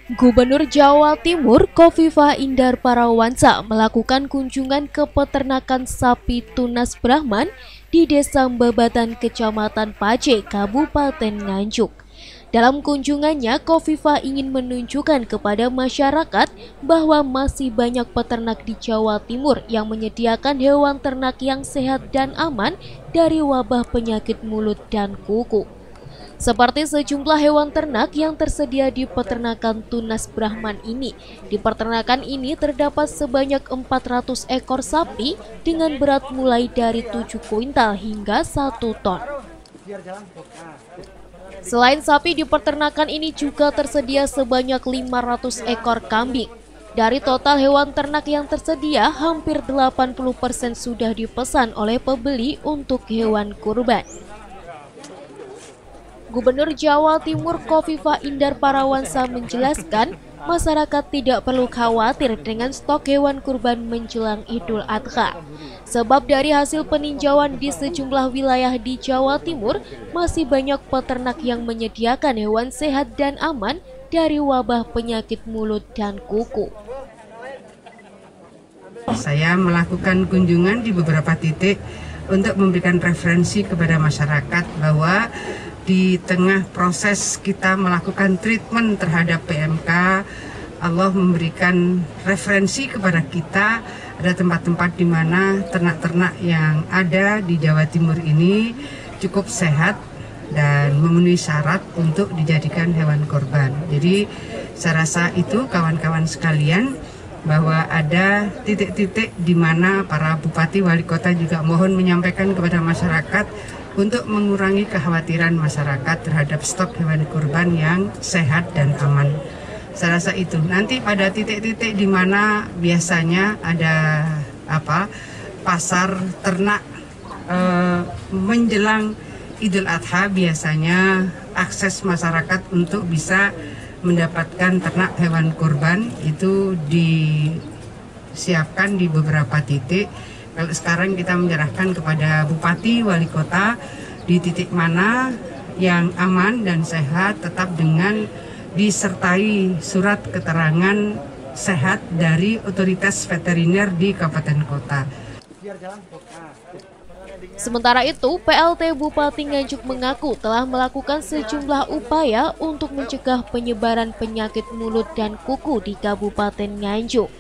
Gubernur Jawa Timur Khofifah Indar Parawansa melakukan kunjungan ke peternakan sapi tunas Brahman di Desa Mbabatan, Kecamatan Pace, Kabupaten Nganjuk. Dalam kunjungannya, Khofifah ingin menunjukkan kepada masyarakat bahwa masih banyak peternak di Jawa Timur yang menyediakan hewan ternak yang sehat dan aman dari wabah penyakit mulut dan kuku. Seperti sejumlah hewan ternak yang tersedia di peternakan tunas Brahman ini. Di peternakan ini terdapat sebanyak 400 ekor sapi dengan berat mulai dari 7 kuintal hingga 1 ton. Selain sapi, di peternakan ini juga tersedia sebanyak 500 ekor kambing. Dari total hewan ternak yang tersedia, hampir 80% sudah dipesan oleh pembeli untuk hewan kurban. Gubernur Jawa Timur Khofifah Indar Parawansa menjelaskan, masyarakat tidak perlu khawatir dengan stok hewan kurban menjelang Idul Adha. Sebab dari hasil peninjauan di sejumlah wilayah di Jawa Timur, masih banyak peternak yang menyediakan hewan sehat dan aman dari wabah penyakit mulut dan kuku. Saya melakukan kunjungan di beberapa titik untuk memberikan referensi kepada masyarakat bahwa di tengah proses kita melakukan treatment terhadap PMK, Allah memberikan referensi kepada kita. Ada tempat-tempat di mana ternak-ternak yang ada di Jawa Timur ini cukup sehat dan memenuhi syarat untuk dijadikan hewan kurban. Jadi saya rasa itu kawan-kawan sekalian, bahwa ada titik-titik di mana para bupati wali kota juga mohon menyampaikan kepada masyarakat untuk mengurangi kekhawatiran masyarakat terhadap stok hewan kurban yang sehat dan aman. Saya rasa itu. Nanti pada titik-titik di mana biasanya ada pasar ternak menjelang Idul Adha, biasanya akses masyarakat untuk bisa mendapatkan ternak hewan kurban itu disiapkan di beberapa titik. Kalau sekarang kita menyerahkan kepada bupati wali kota di titik mana yang aman dan sehat, tetap dengan disertai surat keterangan sehat dari otoritas veteriner di kabupaten kota. Sementara itu, PLT Bupati Nganjuk mengaku telah melakukan sejumlah upaya untuk mencegah penyebaran penyakit mulut dan kuku di Kabupaten Nganjuk.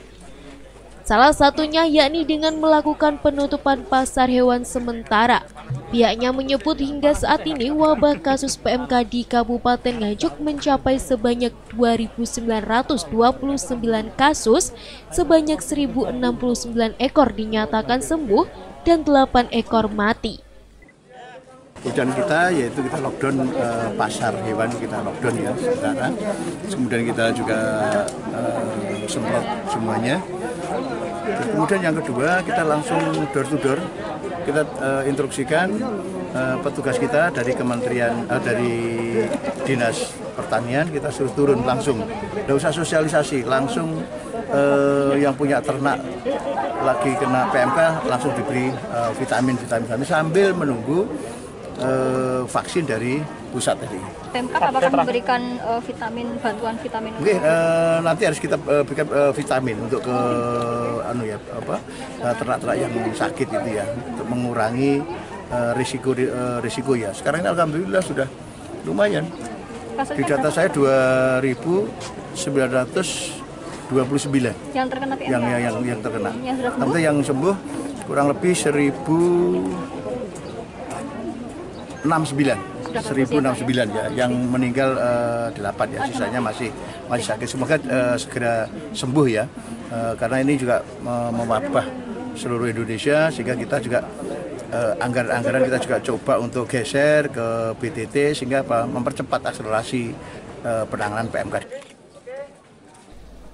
Salah satunya yakni dengan melakukan penutupan pasar hewan sementara. Pihaknya menyebut hingga saat ini wabah kasus PMK di Kabupaten Nganjuk mencapai sebanyak 2.929 kasus, sebanyak 1.069 ekor dinyatakan sembuh dan 8 ekor mati. Kemudian kita yaitu kita lockdown pasar hewan, kita lockdown ya sekarang. Kemudian kita juga semprot semuanya. Kemudian yang kedua kita langsung door to door, kita instruksikan petugas kita dari kementerian dari dinas pertanian, kita suruh turun langsung, tidak usah sosialisasi, langsung yang punya ternak lagi kena PMK langsung diberi vitamin sambil menunggu vaksin dari pusat tadi. Pemkab apakah memberikan bantuan vitamin? Oke, nanti harus kita berikan vitamin untuk ke ternak-ternak yang sakit itu ya, untuk mengurangi risiko ya. Sekarang ini alhamdulillah sudah lumayan. Di data saya 2.929 yang terkena PMK. Yang terkena. Nanti yang sembuh kurang lebih 1069 ya, yang meninggal 8 ya, sisanya masih sakit. Semoga segera sembuh ya, karena ini juga mewabah seluruh Indonesia, sehingga kita juga anggaran kita juga coba untuk geser ke BTT sehingga mempercepat akselerasi penanganan PMK.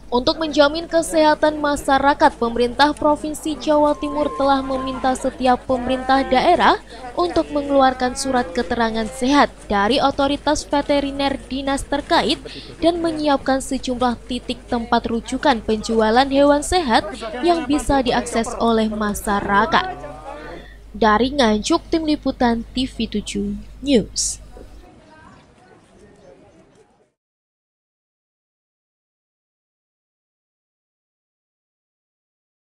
Untuk menjamin kesehatan masyarakat, pemerintah Provinsi Jawa Timur telah meminta setiap pemerintah daerah untuk mengeluarkan surat keterangan sehat dari otoritas veteriner dinas terkait dan menyiapkan sejumlah titik tempat rujukan penjualan hewan sehat yang bisa diakses oleh masyarakat. Dari Nganjuk, Tim Liputan TV7 News.